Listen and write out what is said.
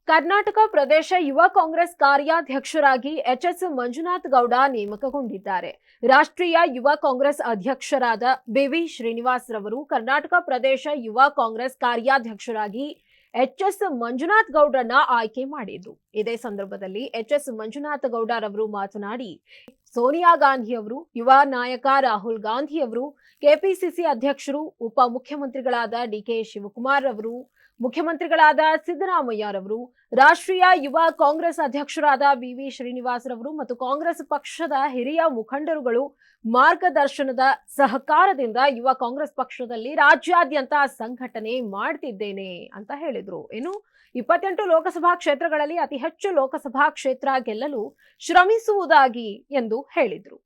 ಕರ್ನಾಟಕ ಪ್ರದೇಶ ಯುವ ಕಾಂಗ್ರೆಸ್ ಕಾರ್ಯಾಧ್ಯಕ್ಷರಾಗಿ ಎಚ್ಎಸ್ ಮಂಜುನಾಥ್ ಗೌಡ ನೇಮಕಗೊಂಡಿದ್ದಾರೆ. ರಾಷ್ಟ್ರೀಯ ಯುವ ಕಾಂಗ್ರೆಸ್ ಅಧ್ಯಕ್ಷರಾದ ಬಿವಿ ಶ್ರೀನಿವಾಸ್ ರವರು ಕರ್ನಾಟಕ ಪ್ರದೇಶ ಯುವ ಕಾಂಗ್ರೆಸ್ ಕಾರ್ಯಾಧ್ಯಕ್ಷರಾಗಿ ಎಚ್ಎಸ್ ಮಂಜುನಾಥ್ ಗೌಡರನ್ನ ಆಯ್ಕೆ ಮಾಡಿದ್ರು. ಇದೇ ಸಂದರ್ಭದಲ್ಲಿ ಎಚ್ಎಸ್ ಮಂಜುನಾಥ್ ಗೌಡರವರು ಮಾತನಾಡಿ, ಸೋನಿಯಾ ಗಾಂಧಿ ಅವರು, ಯುವ ನಾಯಕ ರಾಹುಲ್ ಗಾಂಧಿ ಅವರು, ಕೆಪಿಸಿಸಿ ಅಧ್ಯಕ್ಷರು, ಉಪ ಮುಖ್ಯಮಂತ್ರಿಗಳಾದ ಡಿಕೆ ಶಿವಕುಮಾರ್ ಅವರು, ಮುಖ್ಯಮಂತ್ರಿಗಳಾದ ಸಿದ್ದರಾಮಯ್ಯರವರು, ರಾಷ್ಟ್ರೀಯ ಯುವ ಕಾಂಗ್ರೆಸ್ ಅಧ್ಯಕ್ಷರಾದ ಬಿವಿ ಶ್ರೀನಿವಾಸ್ ರವರು ಮತ್ತು ಕಾಂಗ್ರೆಸ್ ಪಕ್ಷದ ಹಿರಿಯ ಮುಖಂಡರುಗಳು ಮಾರ್ಗದರ್ಶನದ ಸಹಕಾರದಿಂದ ಯುವ ಕಾಂಗ್ರೆಸ್ ಪಕ್ಷದಲ್ಲಿ ರಾಜ್ಯಾದ್ಯಂತ ಸಂಘಟನೆ ಮಾಡ್ತಿದ್ದೇನೆ ಅಂತ ಹೇಳಿದ್ರು. ಇನ್ನು 28 ಲೋಕಸಭಾ ಕ್ಷೇತ್ರಗಳಲ್ಲಿ ಅತಿ ಹೆಚ್ಚು ಲೋಕಸಭಾ ಕ್ಷೇತ್ರ ಗೆಲ್ಲಲು ಶ್ರಮಿಸುವುದಾಗಿ ಎಂದು ಹೇಳಿದ್ರು.